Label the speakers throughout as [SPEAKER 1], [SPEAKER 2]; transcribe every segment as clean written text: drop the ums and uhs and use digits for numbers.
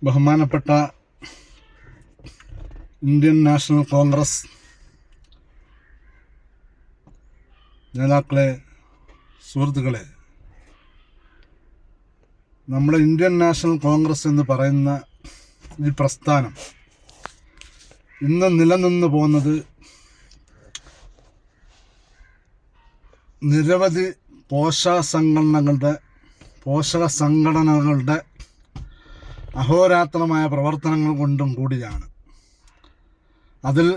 [SPEAKER 1] ബഹുമാനപ്പെട്ട Indian national Congress നേതാക്കളെ, സുഹൃത്തുക്കളെ, നമ്മുടെ ഇന്ത്യൻ നാഷണൽ കോൺഗ്രസ് എന്ന് പറയുന്ന ഈ പ്രസ്ഥാനം ഇന്ന് നിലനിന്ന് പോകുന്നത് നിരവധി പോഷക സംഘടനകളുടെ അഹോരാത്രമായ പ്രവർത്തനങ്ങൾ കൊണ്ടും കൂടിയാണ്. അതിൽ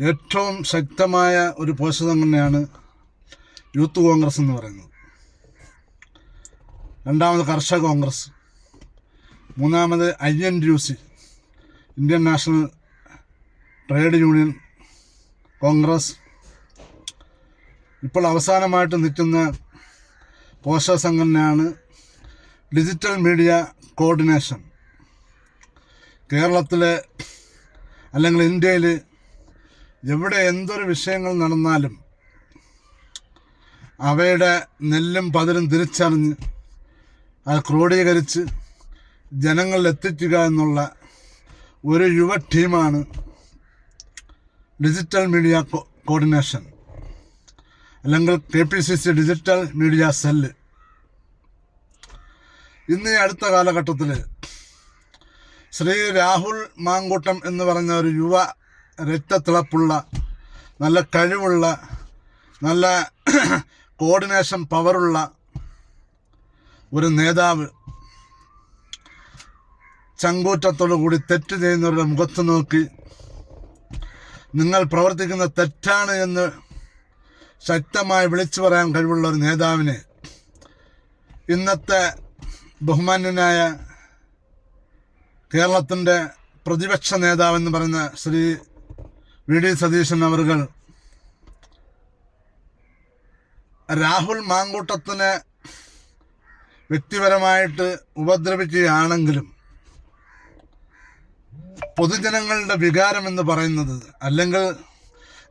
[SPEAKER 1] ഏറ്റവും ശക്തമായ ഒരു പോഷക സംഘടനയാണ് യൂത്ത് കോൺഗ്രസ് എന്ന് പറയുന്നത്. രണ്ടാമത് കർഷക കോൺഗ്രസ്, മൂന്നാമത് INTUC Indian national trade union Congress, ഇപ്പോൾ അവസാനമായിട്ട് നിൽക്കുന്ന പോഷക സംഘടനയാണ് ഡിജിറ്റൽ മീഡിയ കോർഡിനേഷൻ. കേരളത്തിലെ അല്ലെങ്കിൽ ഇന്ത്യയിൽ എവിടെ എന്തൊരു വിഷയങ്ങൾ നടന്നാലും അവയുടെ നെല്ലും പതിരും തിരിച്ചറിഞ്ഞ് അത് ക്രോഡീകരിച്ച് ജനങ്ങളിൽ എത്തിക്കുക എന്നുള്ള ഒരു യുവ ടീമാണ് ഡിജിറ്റൽ മീഡിയ കോർഡിനേഷൻ, അല്ലെങ്കിൽ KPCC ഡിജിറ്റൽ മീഡിയ സെല്ല്. ഇന്ന് ഈ അടുത്ത കാലഘട്ടത്തിൽ ശ്രീ രാഹുൽ മാങ്കൂട്ടം എന്ന് പറഞ്ഞ ഒരു യുവ രക്തത്തിളപ്പുള്ള, നല്ല കഴിവുള്ള, നല്ല കോർഡിനേഷൻ പവറുള്ള ഒരു നേതാവ് ചങ്കൂറ്റത്തോടു കൂടി തെറ്റ് ചെയ്യുന്നവരുടെ മുഖത്ത് നോക്കി നിങ്ങൾ പ്രവർത്തിക്കുന്ന തെറ്റാണ് എന്ന് ശക്തമായി വിളിച്ചു പറയാൻ കഴിവുള്ള ഒരു നേതാവിനെ ഇന്നത്തെ ബഹുമാന്യനായ കേരളത്തിൻ്റെ പ്രതിപക്ഷ നേതാവെന്ന് പറയുന്ന ശ്രീ VD സതീശൻ അവർകൾ രാഹുൽ മാങ്കൂട്ടത്തിനെ വ്യക്തിപരമായിട്ട് ഉപദ്രവിക്കുകയാണെങ്കിലും പൊതുജനങ്ങളുടെ വികാരം എന്ന് പറയുന്നത്, അല്ലെങ്കിൽ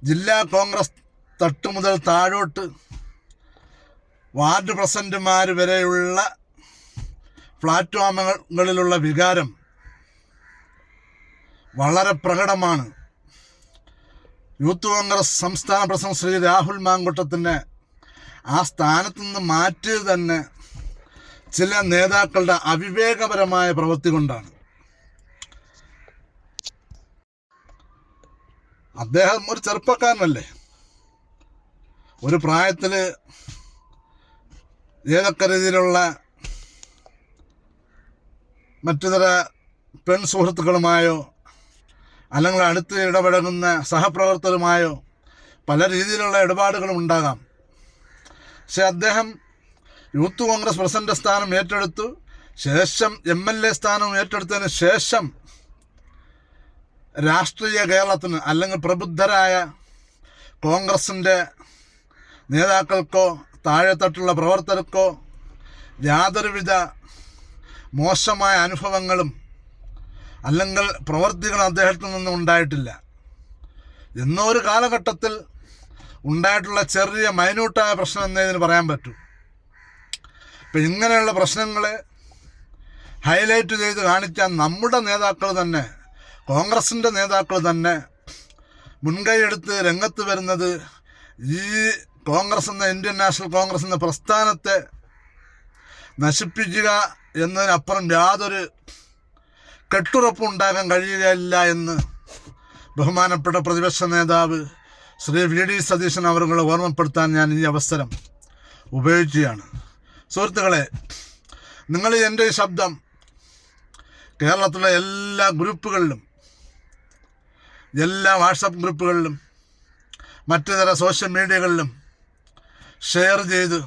[SPEAKER 1] ജില്ലാ കോൺഗ്രസ് തട്ട് മുതൽ താഴോട്ട് വാർഡ് പ്രസിഡന്റുമാർ വരെയുള്ള പ്ലാറ്റ്ഫോമുകളിലുള്ള വികാരം വളരെ പ്രകടമാണ്. യൂത്ത് കോൺഗ്രസ് സംസ്ഥാന പ്രസിഡന്റ് ശ്രീ രാഹുൽ മാങ്കൂട്ടത്തിനെ ആ സ്ഥാനത്തു നിന്ന് മാറ്റിയത് തന്നെ ചില നേതാക്കളുടെ അവിവേകപരമായ പ്രവൃത്തി കൊണ്ടാണ്. അദ്ദേഹം ഒരു ചെറുപ്പക്കാരനല്ലേ, ഒരു പ്രായത്തിൽ ഏതൊക്കെ രീതിയിലുള്ള മറ്റുതര പെൺ സുഹൃത്തുക്കളുമായോ അല്ലെങ്കിൽ അടുത്ത് ഇടപഴകുന്ന സഹപ്രവർത്തകരുമായോ പല രീതിയിലുള്ള ഇടപാടുകളും ഉണ്ടാകാം. പക്ഷെ അദ്ദേഹം യൂത്ത് കോൺഗ്രസ് പ്രസിഡന്റ് സ്ഥാനം ഏറ്റെടുത്തു, ശേഷം MLA സ്ഥാനം ഏറ്റെടുത്തതിന് ശേഷം രാഷ്ട്രീയ കേരളത്തിന് അല്ലെങ്കിൽ പ്രബുദ്ധരായ കോൺഗ്രസിൻ്റെ നേതാക്കൾക്കോ താഴെത്തട്ടുള്ള പ്രവർത്തകർക്കോ യാതൊരുവിധ മോശമായ അനുഭവങ്ങളും അല്ലെങ്കിൽ പ്രവർത്തികളും അദ്ദേഹത്തിൽ നിന്നും ഉണ്ടായിട്ടില്ല. എന്നോ ഒരു കാലഘട്ടത്തിൽ ഉണ്ടായിട്ടുള്ള ചെറിയ മൈന്യൂട്ടായ പ്രശ്നം എന്നതിന് പറയാൻ പറ്റൂ. ഇപ്പം ഇങ്ങനെയുള്ള പ്രശ്നങ്ങളെ ഹൈലൈറ്റ് ചെയ്ത് കാണിക്കാൻ നമ്മുടെ നേതാക്കൾ തന്നെ, കോൺഗ്രസിൻ്റെ നേതാക്കൾ തന്നെ മുൻകൈയെടുത്ത് രംഗത്ത് വരുന്നത് ഈ കോൺഗ്രസ് എന്ന ഇന്ത്യൻ നാഷണൽ കോൺഗ്രസ് എന്ന പ്രസ്ഥാനത്തെ നശിപ്പിക്കുക എന്നതിനപ്പുറം യാതൊരു കെട്ടുറപ്പും ഉണ്ടാകാൻ കഴിയുകയില്ല എന്ന് ബഹുമാനപ്പെട്ട പ്രതിപക്ഷ നേതാവ് ശ്രീ VD സതീശൻ അവരുടെ ഓർമ്മപ്പെടുത്താൻ ഞാൻ ഈ അവസരം ഉപയോഗിക്കുകയാണ്. സുഹൃത്തുക്കളെ, നിങ്ങൾ എൻ്റെ ഈ ശബ്ദം കേരളത്തിലെ എല്ലാ ഗ്രൂപ്പുകളിലും, എല്ലാ വാട്സപ്പ് ഗ്രൂപ്പുകളിലും, മറ്റു തര സോഷ്യൽ മീഡിയകളിലും ഷെയർ ചെയ്ത്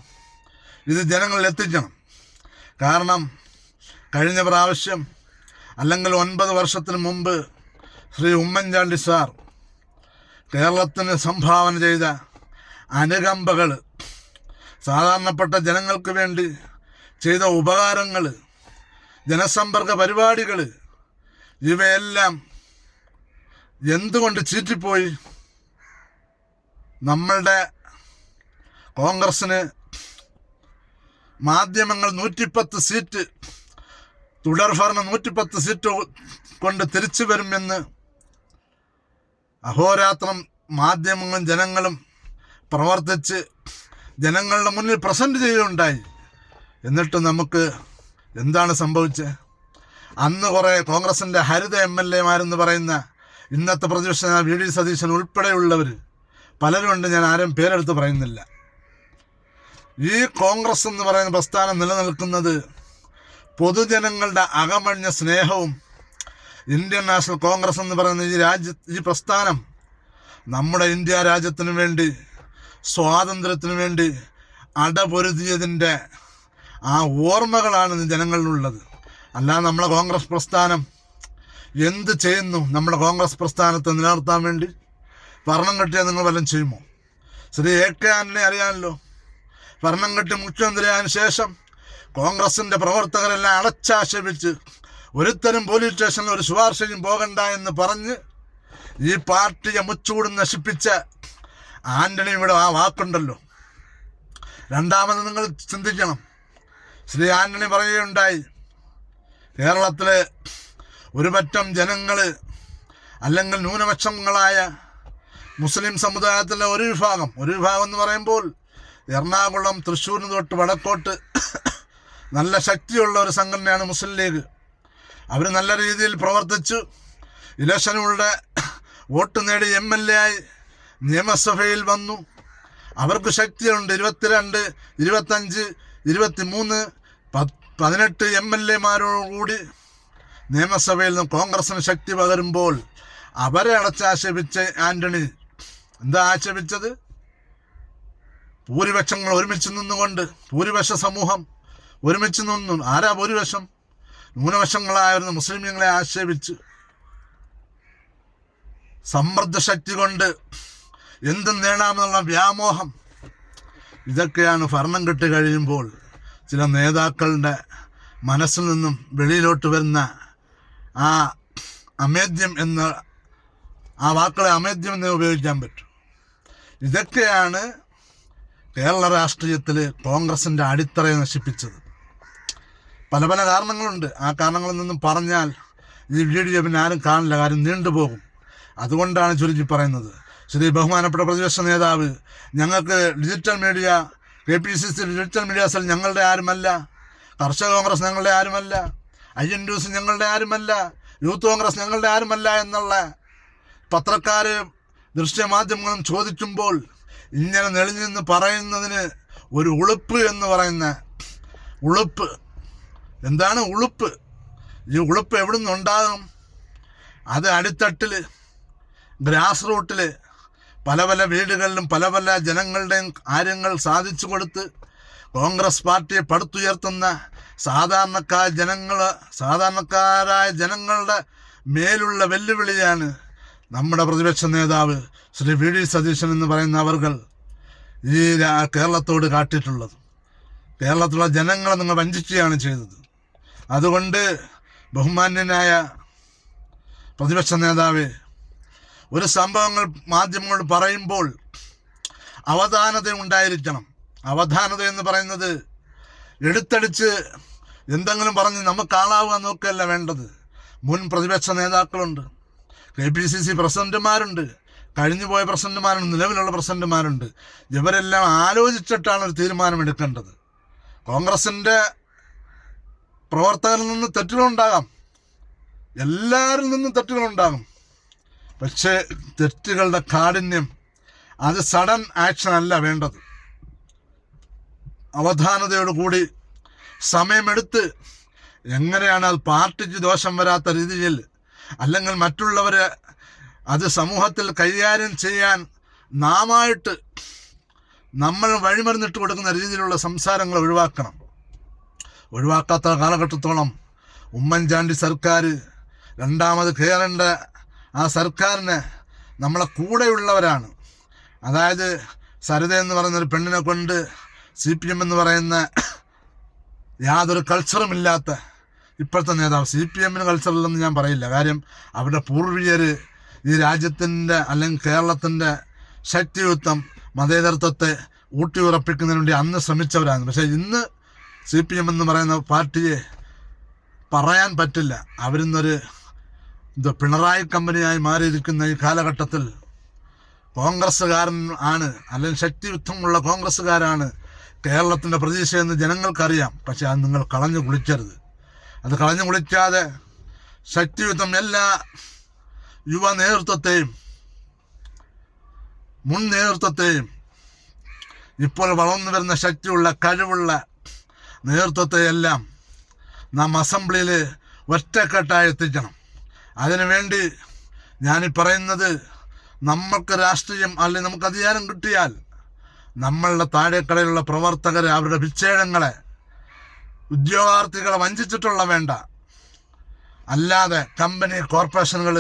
[SPEAKER 1] ഇത് ജനങ്ങളിൽ എത്തിക്കണം. കാരണം കഴിഞ്ഞ പ്രാവശ്യം അല്ലെങ്കിൽ 9 വർഷത്തിന് മുമ്പ് ശ്രീ ഉമ്മൻചാണ്ടി സാർ കേരളത്തിന് സംഭാവന ചെയ്ത അനുകമ്പകൾ, സാധാരണപ്പെട്ട ജനങ്ങൾക്ക് വേണ്ടി ചെയ്ത ഉപകാരങ്ങൾ, ജനസമ്പർക്ക പരിപാടികൾ, ഇവയെല്ലാം എന്തുകൊണ്ട് ചീറ്റിപ്പോയി? നമ്മളുടെ കോൺഗ്രസ്സിന് മാധ്യമങ്ങൾ 110 സീറ്റ് തുടർഭരണം 110 സീറ്റ് കൊണ്ട് തിരിച്ചു വരുമെന്ന് അഹോരാത്രം മാധ്യമങ്ങളും ജനങ്ങളും പ്രവർത്തിച്ച് ജനങ്ങളുടെ മുന്നിൽ പ്രസൻറ്റ് ചെയ്യുകയുണ്ടായി. എന്നിട്ട് നമുക്ക് എന്താണ് സംഭവിച്ചത്? അന്ന് കുറേ കോൺഗ്രസിൻ്റെ ഹരിത MLA-മാരെന്ന് പറയുന്ന ഇന്നത്തെ പ്രതിപക്ഷ VD സതീശൻ ഉൾപ്പെടെയുള്ളവർ പലരുമുണ്ട്, ഞാൻ ആരും പേരെടുത്ത് പറയുന്നില്ല. ഈ കോൺഗ്രസ് എന്ന് പറയുന്ന പ്രസ്ഥാനം നിലനിൽക്കുന്നത് പൊതുജനങ്ങളുടെ അകമഴിഞ്ഞ സ്നേഹവും ഇന്ത്യൻ നാഷണൽ കോൺഗ്രസ് എന്ന് പറയുന്ന ഈ പ്രസ്ഥാനം നമ്മുടെ ഇന്ത്യ രാജ്യത്തിന് വേണ്ടി സ്വാതന്ത്ര്യത്തിന് വേണ്ടി അടപൊരുതിയതിൻ്റെ ആ ഓർമ്മകളാണ് ജനങ്ങളിലുള്ളത്. അല്ലാതെ നമ്മളെ കോൺഗ്രസ് പ്രസ്ഥാനം എന്ത് ചെയ്യുന്നു? നമ്മുടെ കോൺഗ്രസ് പ്രസ്ഥാനത്തെ നിലനിർത്താൻ വേണ്ടി ഭരണം കിട്ടിയാൽ നിങ്ങൾ വല്ലതും ചെയ്യുമോ? ശ്രീ AK ആന്റണി അറിയാമല്ലോ, ഭരണം കിട്ടി മുഖ്യമന്ത്രിയായതിനു ശേഷം കോൺഗ്രസിൻ്റെ പ്രവർത്തകരെല്ലാം അടച്ചാക്ഷേപിച്ച് ഒരുത്തരും പോലീസ് സ്റ്റേഷനിൽ ഒരു ശുപാർശയും പോകണ്ട എന്ന് പറഞ്ഞ് ഈ പാർട്ടിയെ മുച്ചൂട് നശിപ്പിച്ച ആന്റണിയുടെ ആ വാക്കുണ്ടല്ലോ. രണ്ടാമത് നിങ്ങൾ ചിന്തിക്കണം. ശ്രീ ആന്റണി പറയുകയുണ്ടായി, കേരളത്തിലെ ഒരു പറ്റം ജനങ്ങൾ അല്ലെങ്കിൽ ന്യൂനപക്ഷങ്ങളായ മുസ്ലിം സമുദായത്തിലെ ഒരു വിഭാഗം എന്ന് പറയുമ്പോൾ എറണാകുളം, തൃശ്ശൂരിന് തൊട്ട് വടക്കോട്ട് നല്ല ശക്തിയുള്ള ഒരു സംഘടനയാണ് മുസ്ലിം ലീഗ്. അവർ നല്ല രീതിയിൽ പ്രവർത്തിച്ചു ഇലക്ഷനുകളുടെ വോട്ട് നേടി MLA ആയി നിയമസഭയിൽ വന്നു. അവർക്ക് ശക്തിയുണ്ട്. 22, 25, 23, 18 MLA-മാരോടുകൂടി നിയമസഭയിൽ നിന്ന് കോൺഗ്രസിന് ശക്തി പകരുമ്പോൾ അവരെ അടച്ചാക്ഷേപിച്ച ആന്റണി എന്താ ആക്ഷേപിച്ചത്? ഭൂരിപക്ഷങ്ങൾ ഒരുമിച്ച് നിന്നുകൊണ്ട്, ഭൂരിപക്ഷ സമൂഹം ഒരുമിച്ച് നിന്നു. ആരാ ഭൂരിപക്ഷം? ന്യൂനപക്ഷങ്ങളായിരുന്ന മുസ്ലിമീങ്ങളെ ആക്ഷേപിച്ച് സമ്മർദ്ദ ശക്തി കൊണ്ട് എന്തും നേടാമെന്നുള്ള വ്യാമോഹം. ഇതൊക്കെയാണ് ഭരണം കിട്ടി കഴിയുമ്പോൾ ചില നേതാക്കളുടെ മനസ്സിൽ നിന്നും വെളിയിലോട്ട് വരുന്ന ആ അമേദ്യം എന്ന ആ വാക്കുകളെ അമേദ്യം എന്ന് ഉപയോഗിക്കാൻ പറ്റും. ഇതൊക്കെയാണ് കേരള രാഷ്ട്രീയത്തിൽ കോൺഗ്രസിൻ്റെ അടിത്തറയെ നശിപ്പിച്ചത്. പല പല കാരണങ്ങളുണ്ട്. ആ കാരണങ്ങളിൽ നിന്നും പറഞ്ഞാൽ ഈ വീഡിയോ പിന്നെ ആരും കാണില്ല, കാര്യം നീണ്ടുപോകും. അതുകൊണ്ടാണ് ചുരുക്കി പറയുന്നത്. ശ്രീ ബഹുമാനപ്പെട്ട പ്രതിപക്ഷ നേതാവ്, ഞങ്ങൾക്ക് digital media KPCC digital media cell ഞങ്ങളുടെ ആരുമല്ല, കർഷക കോൺഗ്രസ് ഞങ്ങളുടെ ആരുമല്ല, INTUC ഞങ്ങളുടെ ആരുമല്ല, യൂത്ത് കോൺഗ്രസ് ഞങ്ങളുടെ ആരുമല്ല എന്നുള്ള പത്രക്കാർ ദൃശ്യമാധ്യമങ്ങളും ചോദിക്കുമ്പോൾ ഇങ്ങനെ നെളിഞ്ഞു നിന്ന് പറയുന്നതിന് ഒരു ഉളുപ്പ് എന്ന് പറയുന്ന ഉളുപ്പ്. എന്താണ് ഉളുപ്പ്? ഈ ഉളുപ്പ് എവിടെ നിന്നുണ്ടാകും? അത് അടിത്തട്ടിൽ, ഗ്രാസ് റൂട്ടിൽ പല പല വീടുകളിലും പല പല ജനങ്ങളുടെയും കാര്യങ്ങൾ സാധിച്ചു കൊടുത്ത് കോൺഗ്രസ് പാർട്ടിയെ പടുത്തുയർത്തുന്ന സാധാരണക്കാരായ ജനങ്ങളുടെ മേലുള്ള വെല്ലുവിളിയാണ് നമ്മുടെ പ്രതിപക്ഷ നേതാവ് ശ്രീ VD സതീശൻ എന്ന് പറയുന്ന അവർകൾ ഈ കേരളത്തോട് കാട്ടിയിട്ടുള്ളത്. കേരളത്തിലുള്ള ജനങ്ങളെ നിങ്ങൾ വഞ്ചിക്കുകയാണ് ചെയ്തത്. അതുകൊണ്ട് ബഹുമാന്യനായ പ്രതിപക്ഷ നേതാവേ, ഒരു സംഭവങ്ങൾ മാധ്യമങ്ങളോട് പറയുമ്പോൾ അവധാനത ഉണ്ടായിരിക്കണം. അവധാനത എന്ന് പറയുന്നത് എടുത്തടിച്ച് എന്തെങ്കിലും പറഞ്ഞ് നമുക്ക് ആളാവുക നോക്കുകയല്ല വേണ്ടത്. മുൻ പ്രതിപക്ഷ നേതാക്കളുണ്ട്, KPCC പ്രസിഡന്റുമാരുണ്ട്, കഴിഞ്ഞുപോയ പ്രസിഡന്റുമാരുണ്ട്, നിലവിലുള്ള പ്രസിഡന്റുമാരുണ്ട്. ഇവരെല്ലാം ആലോചിച്ചിട്ടാണ് ഒരു തീരുമാനമെടുക്കേണ്ടത്. കോൺഗ്രസിൻ്റെ പ്രവർത്തകരിൽ നിന്ന് തെറ്റുകളുണ്ടാകാം, എല്ലാവരിൽ നിന്നും തെറ്റുകളുണ്ടാകും. പക്ഷേ തെറ്റുകളുടെ കാഠിന്യം അത് സഡൻ ആക്ഷൻ അല്ല വേണ്ടത്. അവധാനതയോടുകൂടി സമയമെടുത്ത് എങ്ങനെയാണ് അത് പാർട്ടിക്ക് ദോഷം വരാത്ത രീതിയിൽ അല്ലെങ്കിൽ മറ്റുള്ളവരെ അത് സമൂഹത്തിൽ കൈകാര്യം ചെയ്യാൻ നാമായിട്ട് നമ്മൾ വഴിമരുന്നിട്ട് കൊടുക്കുന്ന രീതിയിലുള്ള സംസാരങ്ങൾ ഒഴിവാക്കണം. ഒഴിവാക്കാത്ത കാലഘട്ടത്തോളം ഉമ്മൻചാണ്ടി സർക്കാർ രണ്ടാമത് കയറേണ്ട ആ സർക്കാരിന് നമ്മളെ കൂടെയുള്ളവരാണ്. അതായത് സരിത എന്ന് പറയുന്നൊരു പെണ്ണിനെ കൊണ്ട് CPM എന്ന് പറയുന്ന യാതൊരു കൾച്ചറുമില്ലാത്ത ഇപ്പോഴത്തെ നേതാവ്, CPM-ന് കൾച്ചറില്ലെന്ന് ഞാൻ പറയില്ല, കാര്യം അവരുടെ പൂർവികർ ഈ രാജ്യത്തിൻ്റെ അല്ലെങ്കിൽ കേരളത്തിൻ്റെ ശക്തിയുക്തം മതേതരത്വത്തെ ഊട്ടിയുറപ്പിക്കുന്നതിന് വേണ്ടി അന്ന് ശ്രമിച്ചവരാണ്. പക്ഷേ ഇന്ന് CPM എന്ന് പറയുന്ന പാർട്ടിയെ പറയാൻ പറ്റില്ല. അവരിന്നൊരു പിണറായി കമ്പനിയായി മാറിയിരിക്കുന്ന ഈ കാലഘട്ടത്തിൽ കോൺഗ്രസ്സുകാരൻ ആണ്, അല്ലെങ്കിൽ ശക്തിയുക്തമുള്ള കോൺഗ്രസ്സുകാരാണ് കേരളത്തിൻ്റെ പ്രതീക്ഷയെന്ന് ജനങ്ങൾക്കറിയാം. പക്ഷെ അത് നിങ്ങൾ കളഞ്ഞു കുളിക്കരുത്. അത് കളഞ്ഞു കുളിക്കാതെ ശക്തിയുക്തം എല്ലാ യുവ നേതൃത്വത്തെയും മുൻ നേതൃത്വത്തെയും ഇപ്പോൾ വളർന്നു വരുന്ന ശക്തിയുള്ള കഴിവുള്ള നേതൃത്വത്തെയെല്ലാം നാം അസംബ്ലിയിൽ ഒറ്റക്കെട്ടായി എത്തിക്കണം. അതിനുവേണ്ടി ഞാനീ പറയുന്നത്, നമ്മൾക്ക് രാഷ്ട്രീയം അല്ലെങ്കിൽ നമുക്ക് അധികാരം കിട്ടിയാൽ നമ്മളുടെ താഴേക്കടയിലുള്ള പ്രവർത്തകരെ, അവരുടെ വിച്ഛേദങ്ങളെ, ഉദ്യോഗാർത്ഥികളെ വഞ്ചിച്ചിട്ടുള്ള വേണ്ട, അല്ലാതെ കമ്പനി, കോർപ്പറേഷനുകൾ,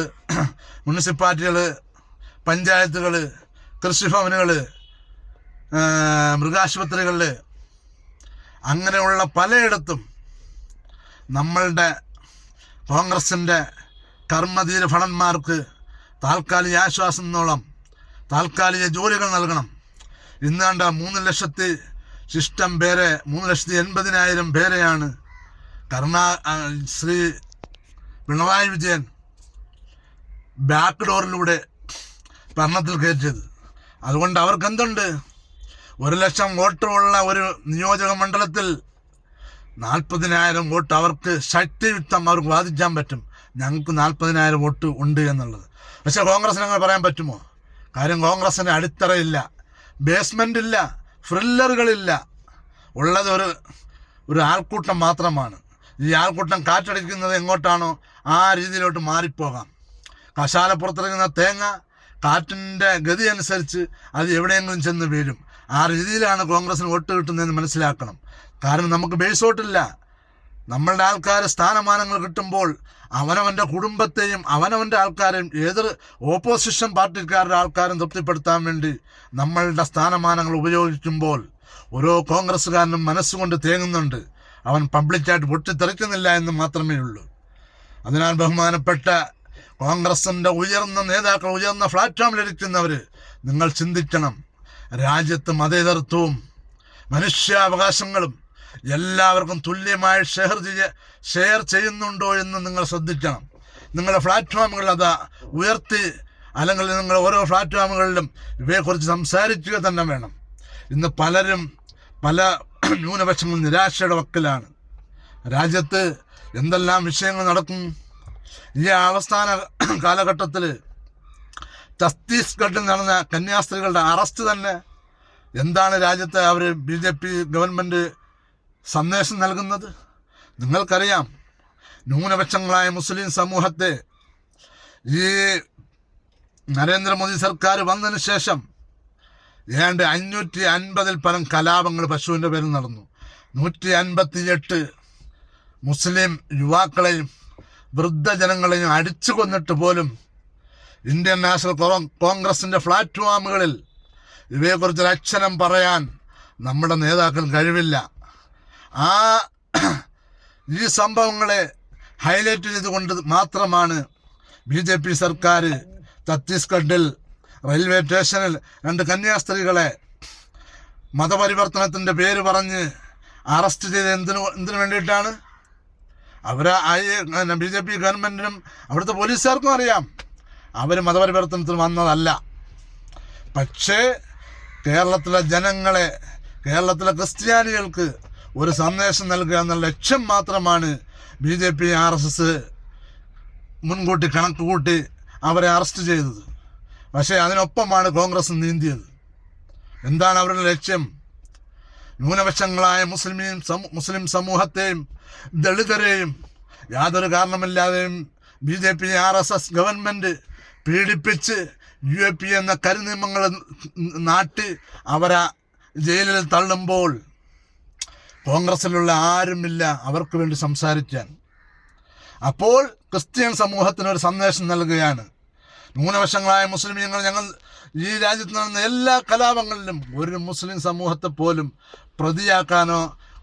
[SPEAKER 1] മുനിസിപ്പാലിറ്റികൾ, പഞ്ചായത്തുകൾ, കൃഷിഭവനുകൾ, മൃഗാശുപത്രികളിൽ, അങ്ങനെയുള്ള പലയിടത്തും നമ്മളുടെ കോൺഗ്രസിൻ്റെ കർമ്മധീര ഭടന്മാർക്ക് താൽക്കാലിക ആശ്വാസം എന്നോളം താൽക്കാലിക ജോലികൾ നൽകണം. ഇന്നാണ്ട് 3,80,000 പേരെയാണ് ശ്രീ പിണറായി വിജയൻ ബാക്ക് ഡോറിലൂടെ ഭരണത്തിൽ കയറ്റിയത്. അതുകൊണ്ട് അവർക്ക് എന്തുണ്ട്? 1,00,000 വോട്ടുള്ള ഒരു നിയോജക മണ്ഡലത്തിൽ 40,000 വോട്ട് അവർക്ക് ശക്തിയുക്തം അവർക്ക് വാദിക്കാൻ പറ്റും. ഞങ്ങൾക്ക് 40,000 വോട്ട് ഉണ്ട് എന്നുള്ളത്. പക്ഷെ കോൺഗ്രസിന് അങ്ങനെ പറയാൻ പറ്റുമോ? കാര്യം കോൺഗ്രസിന് അടിത്തറയില്ല, ബേസ്മെൻ്റ് ഇല്ല, ഫ്രില്ലറുകളില്ല. ഉള്ളത് ഒരു ആൾക്കൂട്ടം മാത്രമാണ്. ഈ ആൾക്കൂട്ടം കാറ്റടിക്കുന്നത് എങ്ങോട്ടാണോ ആ രീതിയിലോട്ട് മാറിപ്പോകാം. കശാല പുറത്തിറങ്ങുന്ന തേങ്ങ കാറ്റിൻ്റെ ഗതി അനുസരിച്ച് അത് എവിടെയെങ്കിലും ചെന്ന് വീഴും. ആ രീതിയിലാണ് കോൺഗ്രസിന് വോട്ട് കിട്ടുന്നതെന്ന് മനസ്സിലാക്കണം. കാരണം നമുക്ക് ബേസ് വോട്ടില്ല. നമ്മളുടെ ആൾക്കാർ സ്ഥാനമാനങ്ങൾ കിട്ടുമ്പോൾ അവനവൻ്റെ കുടുംബത്തെയും അവനവൻ്റെ ആൾക്കാരെയും ഏതൊരു ഓപ്പോസിഷൻ പാർട്ടിക്കാരുടെ ആൾക്കാരും തൃപ്തിപ്പെടുത്താൻ വേണ്ടി നമ്മളുടെ സ്ഥാനമാനങ്ങൾ ഉപയോഗിക്കുമ്പോൾ ഓരോ കോൺഗ്രസ്സുകാരനും മനസ്സുകൊണ്ട് തേങ്ങുന്നുണ്ട്. അവൻ പബ്ലിക്കായിട്ട് പൊട്ടിത്തെറിക്കുന്നില്ല എന്ന് മാത്രമേ ഉള്ളൂ. അതിനാൽ ബഹുമാനപ്പെട്ട കോൺഗ്രസിൻ്റെ ഉയർന്ന നേതാക്കൾ, ഉയർന്ന പ്ലാറ്റ്ഫോമിലിരിക്കുന്നവർ, നിങ്ങൾ ചിന്തിക്കണം. രാജ്യത്ത് മതേതരത്വവും മനുഷ്യാവകാശങ്ങളും എല്ലാവർക്കും തുല്യമായി ഷെയർ ചെയ്യുന്നുണ്ടോ എന്ന് നിങ്ങൾ ശ്രദ്ധിക്കണം. നിങ്ങളുടെ പ്ലാറ്റ്ഫോമുകൾ അത് ഉയർത്തി, അല്ലെങ്കിൽ നിങ്ങൾ ഓരോ പ്ലാറ്റ്ഫോമുകളിലും ഇവയെക്കുറിച്ച് സംസാരിക്കുക തന്നെ വേണം. ഇന്ന് പലരും പല ന്യൂനപക്ഷങ്ങളും നിരാശയുടെ വക്കിലാണ്. രാജ്യത്ത് എന്തെല്ലാം വിഷയങ്ങൾ നടക്കും. ഈ അവസാന കാലഘട്ടത്തിൽ ഛത്തീസ്ഗഡിൽ നടന്ന കന്യാസ്ത്രീകളുടെ അറസ്റ്റ് തന്നെ എന്താണ് രാജ്യത്ത് അവർ BJP ഗവൺമെൻറ് സന്ദേശം നൽകുന്നത്? നിങ്ങൾക്കറിയാം, ന്യൂനപക്ഷങ്ങളായ മുസ്ലിം സമൂഹത്തെ ഈ നരേന്ദ്രമോദി സർക്കാർ വന്നതിന് ശേഷം ഏതാണ്ട് 550 പരം കലാപങ്ങൾ പശുവിൻ്റെ പേരിൽ നടന്നു. 158 മുസ്ലിം യുവാക്കളെയും വൃദ്ധജനങ്ങളെയും അടിച്ചു കൊന്നിട്ട് പോലും ഇന്ത്യൻ നാഷണൽ കോൺഗ്രസിൻ്റെ പ്ലാറ്റ്ഫോമുകളിൽ ഇവയെക്കുറിച്ചൊരു അക്ഷരം പറയാൻ നമ്മുടെ നേതാക്കൾ കഴിവില്ല. ഈ സംഭവങ്ങളെ ഹൈലൈറ്റ് ചെയ്തുകൊണ്ട് മാത്രമാണ് BJP സർക്കാർ ഛത്തീസ്ഗഡിൽ റെയിൽവേ സ്റ്റേഷനിൽ 2 കന്യാസ്ത്രീകളെ മതപരിവർത്തനത്തിൻ്റെ പേര് പറഞ്ഞ് അറസ്റ്റ് ചെയ്ത് എന്തിനു വേണ്ടിയിട്ടാണ്? BJP ഗവൺമെൻറ്റിനും അവിടുത്തെ പോലീസുകാർക്കും അറിയാം അവർ മതപരിവർത്തനത്തിന് വന്നതല്ല. പക്ഷേ കേരളത്തിലെ ജനങ്ങളെ, കേരളത്തിലെ ക്രിസ്ത്യാനികൾക്ക് ഒരു സന്ദേശം നൽകുക എന്നുള്ള ലക്ഷ്യം മാത്രമാണ് BJP RSS മുൻകൂട്ടി കണക്ക് കൂട്ടി അവരെ അറസ്റ്റ് ചെയ്തത്. പക്ഷേ അതിനൊപ്പമാണ് കോൺഗ്രസ് നീന്തിയത്. എന്താണ് അവരുടെ ലക്ഷ്യം? ന്യൂനപക്ഷങ്ങളായ മുസ്ലിം സമൂഹത്തെയും ദളിതരെയും യാതൊരു കാരണമില്ലാതെയും BJP RSS ഗവൺമെൻറ് പീഡിപ്പിച്ച് UAP എന്ന കരിനിയമങ്ങൾ നാട്ടി അവരെ ജയിലിൽ തള്ളുമ്പോൾ കോൺഗ്രസ്സിലുള്ള ആരുമില്ല അവർക്ക് വേണ്ടി സംസാരിക്കാൻ. അപ്പോൾ ക്രിസ്ത്യൻ സമൂഹത്തിനൊരു സന്ദേശം നൽകുകയാണ്. ന്യൂനപക്ഷങ്ങളായ മുസ്ലിമീങ്ങൾ, ഞങ്ങൾ ഈ രാജ്യത്ത് നടന്ന എല്ലാ കലാപങ്ങളിലും ഒരു മുസ്ലിം സമൂഹത്തെ പോലും പ്രതിയാക്കാനോ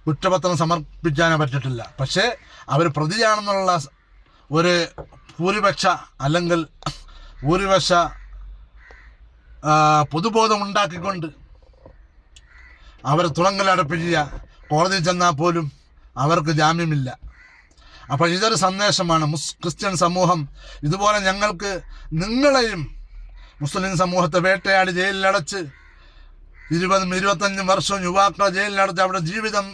[SPEAKER 1] കുറ്റപത്രം സമർപ്പിക്കാനോ പറ്റിയിട്ടില്ല. പക്ഷേ അവർ പ്രതിയാണെന്നുള്ള ഒരു ഭൂരിപക്ഷ പൊതുബോധം ഉണ്ടാക്കിക്കൊണ്ട് അവർ തുറങ്കലടപ്പിക്കുക. കോടതിയിൽ ചെന്നാൽ പോലും അവർക്ക് ജാമ്യമില്ല. അപ്പോൾ ഇതൊരു സന്ദേശമാണ്. ക്രിസ്ത്യൻ സമൂഹം ഇതുപോലെ ഞങ്ങൾക്ക് നിങ്ങളെയും മുസ്ലിം സമൂഹത്തെ വേട്ടയാടി ജയിലിലടച്ച് 20-25 വർഷവും യുവാക്കളെ ജയിലിലടച്ച് അവിടെ ജീവിതം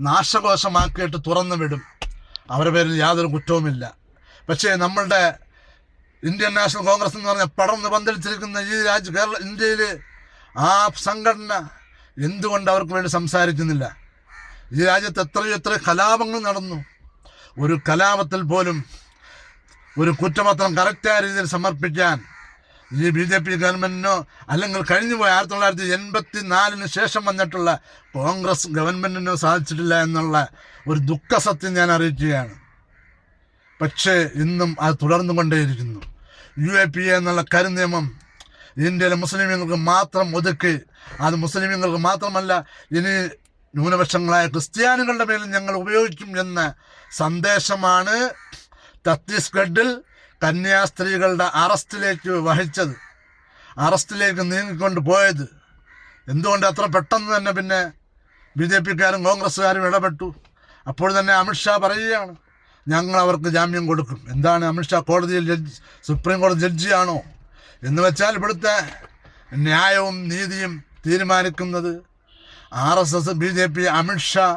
[SPEAKER 1] നാശകോശമാക്കിയിട്ട് തുറന്നു വിടും. അവരുടെ പേരിൽ യാതൊരു കുറ്റവുമില്ല. പക്ഷേ നമ്മളുടെ ഇന്ത്യൻ നാഷണൽ കോൺഗ്രസ് എന്ന് പറഞ്ഞാൽ പടർന്ന് പന്തലിച്ചിരിക്കുന്ന ഈ ഇന്ത്യയിൽ ആ സംഘടന എന്തുകൊണ്ട് അവർക്ക് വേണ്ടി സംസാരിക്കുന്നില്ല? ഈ രാജ്യത്ത് എത്രയോ കലാപങ്ങൾ നടന്നു. ഒരു കലാപത്തിൽ പോലും ഒരു കുറ്റപത്രം കറക്റ്റായ രീതിയിൽ സമർപ്പിക്കാൻ ഈ BJP ഗവൺമെൻറ്റിനോ അല്ലെങ്കിൽ കഴിഞ്ഞുപോയ 1984 ശേഷം വന്നിട്ടുള്ള കോൺഗ്രസ് ഗവൺമെൻറ്റിനോ സാധിച്ചിട്ടില്ല എന്നുള്ള ഒരു ദുഃഖസത്യം ഞാൻ അറിയിക്കുകയാണ്. പക്ഷേ ഇന്നും അത് തുടർന്നുകൊണ്ടേയിരിക്കുന്നു. UAPA എന്നുള്ള കരിനിയമം ഇന്ത്യയിലെ മുസ്ലിമീങ്ങൾക്ക് മാത്രം ഒതുക്കി, അത് മുസ്ലിമീങ്ങൾക്ക് മാത്രമല്ല ഇനി ന്യൂനപക്ഷങ്ങളായ ക്രിസ്ത്യാനികളുടെ മേലും ഞങ്ങൾ ഉപയോഗിക്കും എന്ന സന്ദേശമാണ് ഛത്തീസ്ഗഡിൽ കന്യാസ്ത്രീകളുടെ അറസ്റ്റിലേക്ക് നീങ്ങിക്കൊണ്ട് പോയത്. എന്തുകൊണ്ട് അത്ര പെട്ടെന്ന് തന്നെ പിന്നെ BJPക്കാരും കോൺഗ്രസ്സുകാരും ഇടപെട്ടു? അപ്പോൾ തന്നെ അമിത്ഷാ പറയുകയാണ് ഞങ്ങൾ അവർക്ക് ജാമ്യം കൊടുക്കും. എന്താണ് അമിത്ഷാ കോടതിയിൽ സുപ്രീം കോടതി ജഡ്ജിയാണോ? എന്ന് വെച്ചാൽ ഇവിടുത്തെ ന്യായവും നീതിയും തീരുമാനിക്കുന്നത് RSS, BJP, അമിത്ഷാ,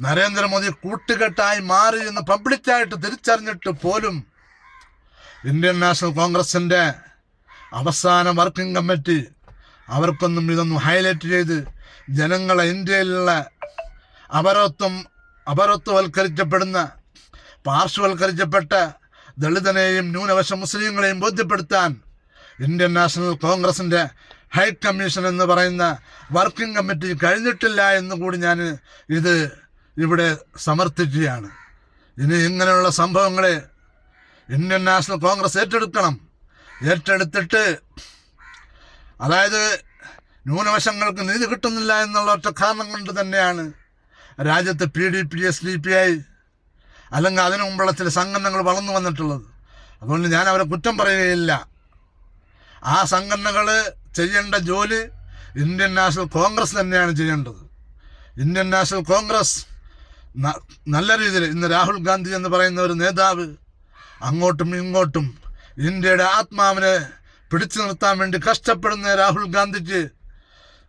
[SPEAKER 1] നരേന്ദ്രമോദി കൂട്ടുകെട്ടായി മാറി എന്ന് പബ്ലിക്കായിട്ട് തിരിച്ചറിഞ്ഞിട്ട് പോലും ഇന്ത്യൻ നാഷണൽ കോൺഗ്രസിൻ്റെ അവസാന വർക്കിംഗ് കമ്മിറ്റി അവർക്കൊന്നും ഇതൊന്നും ഹൈലൈറ്റ് ചെയ്ത് ജനങ്ങളെ ഇന്ത്യയിലുള്ള അപരത്വവൽക്കരിക്കപ്പെടുന്ന പാർശ്വവൽക്കരിക്കപ്പെട്ട ദളിതനെയും ന്യൂനപക്ഷ മുസ്ലിങ്ങളെയും ബോധ്യപ്പെടുത്താൻ ഇന്ത്യൻ നാഷണൽ കോൺഗ്രസിൻ്റെ ഹൈ കമ്മീഷൻ എന്ന് പറയുന്ന വർക്കിംഗ് കമ്മിറ്റി കഴിഞ്ഞിട്ടില്ല എന്നുകൂടി ഞാൻ ഇവിടെ സമർത്ഥിക്കുകയാണ്. ഇനി ഇങ്ങനെയുള്ള സംഭവങ്ങളെ ഇന്ത്യൻ നാഷണൽ കോൺഗ്രസ് ഏറ്റെടുത്തിട്ട് അതായത് ന്യൂനപക്ഷങ്ങൾക്ക് നീതി കിട്ടുന്നില്ല എന്നുള്ള ഒറ്റ കാരണം കൊണ്ട് തന്നെയാണ് രാജ്യത്ത് PDP, SDPI അല്ലെങ്കിൽ അതിനു മുമ്പുള്ള ചില സംഘടനകൾ വളർന്നു വന്നിട്ടുള്ളത്. അതുകൊണ്ട് ഞാൻ അവരെ കുറ്റം പറയുകയില്ല. ആ സംഘടനകൾ ചെയ്യേണ്ട ജോലി ഇന്ത്യൻ നാഷണൽ കോൺഗ്രസ് തന്നെയാണ് ചെയ്യേണ്ടത്. ഇന്ത്യൻ നാഷണൽ കോൺഗ്രസ് നല്ല രീതിയിൽ ഇന്ന് രാഹുൽ ഗാന്ധി എന്ന് പറയുന്ന ഒരു നേതാവ് അങ്ങോട്ടും ഇങ്ങോട്ടും ഇന്ത്യയുടെ ആത്മാവിനെ പിടിച്ചു നിർത്താൻ വേണ്ടി കഷ്ടപ്പെടുന്ന രാഹുൽ ഗാന്ധിക്ക്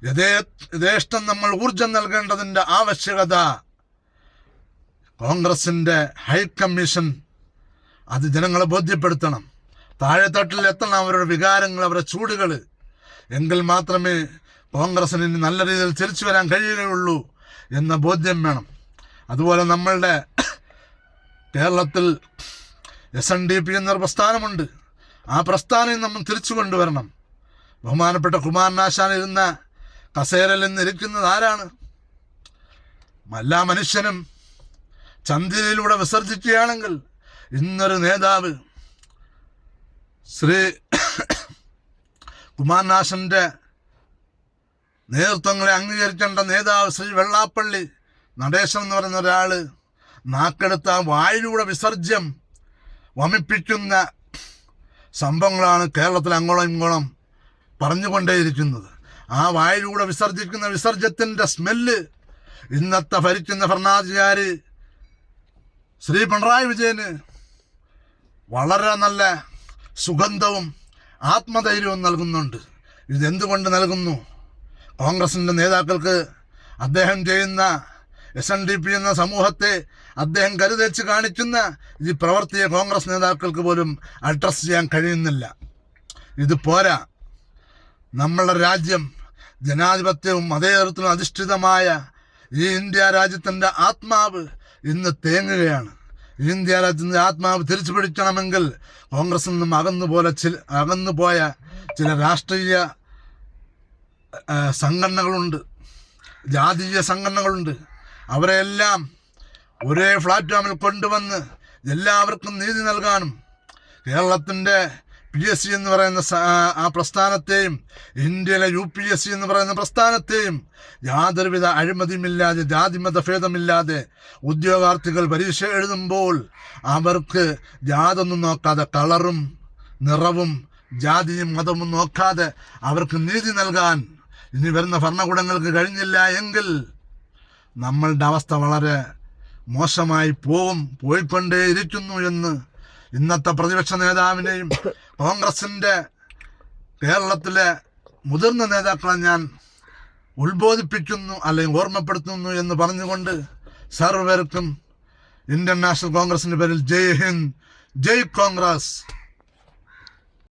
[SPEAKER 1] യഥേഷ്ടം നമ്മൾ ഊർജം നൽകേണ്ടതിൻ്റെ ആവശ്യകത കോൺഗ്രസിൻ്റെ ഹൈ കമ്മീഷൻ അത് ജനങ്ങളെ ബോധ്യപ്പെടുത്തണം. താഴെത്തട്ടിൽ എത്തണം അവരുടെ വികാരങ്ങൾ, അവരുടെ ചൂടുകൾ. എങ്കിൽ മാത്രമേ കോൺഗ്രസിന് ഇനി നല്ല രീതിയിൽ തിരിച്ചു വരാൻ കഴിയുകയുള്ളൂ എന്ന ബോധ്യം വേണം. അതുപോലെ നമ്മളുടെ കേരളത്തിൽ SNDP എന്നൊരു പ്രസ്ഥാനമുണ്ട്. ആ പ്രസ്ഥാനം നമ്മൾ തിരിച്ചു കൊണ്ടുവരണം. ബഹുമാനപ്പെട്ട കുമാരനാശാൻ ഇരുന്ന കസേരയിൽ നിന്ന് ഇരിക്കുന്നത് ആരാണ്? എല്ലാ മനുഷ്യനും ചന്ദ്രനിലൂടെ വിസർജിക്കുകയാണെങ്കിൽ ഇന്നൊരു നേതാവ് ശ്രീ കുമാരനാശൻ്റെ നേതൃത്വങ്ങളെ അംഗീകരിക്കേണ്ട നേതാവ് ശ്രീ വെള്ളാപ്പള്ളി നടേശൻ എന്ന് പറയുന്ന ഒരാൾ നാക്കെടുത്ത വായിലൂടെ വിസർജ്യം വമിപ്പിക്കുന്ന സംഭവങ്ങളാണ് കേരളത്തിൽ അങ്ങോളം ഇങ്ങോളം പറഞ്ഞുകൊണ്ടേയിരിക്കുന്നത്. ആ വായിലൂടെ വിസർജിക്കുന്ന വിസർജ്യത്തിൻ്റെ സ്മെല്ല് ഇന്നത്തെ ഭരിക്കുന്ന ഭരണാധികാരി ശ്രീ പിണറായി വിജയന് വളരെ നല്ല സുഗന്ധവും ആത്മധൈര്യവും നൽകുന്നുണ്ട്. ഇതെന്തുകൊണ്ട് നൽകുന്നു? കോൺഗ്രസിൻ്റെ നേതാക്കൾക്ക് അദ്ദേഹം ചെയ്യുന്ന SNDP എന്ന സമൂഹത്തെ അദ്ദേഹം കരുതേച്ച് കാണിക്കുന്ന ഈ പ്രവൃത്തിയെ കോൺഗ്രസ് നേതാക്കൾക്ക് പോലും അഡ്രസ് ചെയ്യാൻ കഴിയുന്നില്ല. ഇത് പോരാ. നമ്മളുടെ രാജ്യം ജനാധിപത്യവും മതേതരത്വവും അധിഷ്ഠിതമായ ഈ ഇന്ത്യ രാജ്യത്തിൻ്റെ ആത്മാവ് ഇന്ന് തേങ്ങുകയാണ്. ഇന്ത്യ രാജ്യത്തിൻ്റെ ആത്മാവ് തിരിച്ചു പിടിക്കണമെങ്കിൽ കോൺഗ്രസിൽ നിന്നും അകന്നുപോയ ചില രാഷ്ട്രീയ സംഘടനകളുണ്ട്, ജാതീയ സംഘടനകളുണ്ട്. അവരെല്ലാം ഒരേ പ്ലാറ്റ്ഫോമിൽ കൊണ്ടുവന്ന് എല്ലാവർക്കും നീതി നൽകാനും കേരളത്തിൻ്റെ PSC എന്ന് പറയുന്ന ആ പ്രസ്ഥാനത്തെയും ഇന്ത്യയിലെ UPSC എന്ന് പറയുന്ന പ്രസ്ഥാനത്തെയും യാതൊരുവിധ അഴിമതിയുമില്ലാതെ ജാതിമത ഭേദമില്ലാതെ ഉദ്യോഗാർത്ഥികൾ പരീക്ഷ എഴുതുമ്പോൾ അവർക്ക് യാതൊന്നും നോക്കാതെ കളറും നിറവും ജാതിയും മതവും നോക്കാതെ അവർക്ക് നീതി നൽകാൻ ഇനി വരുന്ന ഭരണകൂടങ്ങൾക്ക് കഴിഞ്ഞില്ല എങ്കിൽ നമ്മളുടെ അവസ്ഥ വളരെ മോശമായി പോയിക്കൊണ്ടേയിരിക്കുന്നു എന്ന് ഇന്നത്തെ പ്രതിപക്ഷ നേതാവിനെയും കോൺഗ്രസിൻ്റെ കേരളത്തിലെ മുതിർന്ന നേതാക്കളെ ഞാൻ ഉത്ബോധിപ്പിക്കുന്നു അല്ലെങ്കിൽ ഓർമ്മപ്പെടുത്തുന്നു എന്ന് പറഞ്ഞുകൊണ്ട് സർവർക്കും ഇന്ത്യൻ നാഷണൽ കോൺഗ്രസിൻ്റെ പേരിൽ ജയ് ഹിന്ദ്, ജയ് കോൺഗ്രസ്.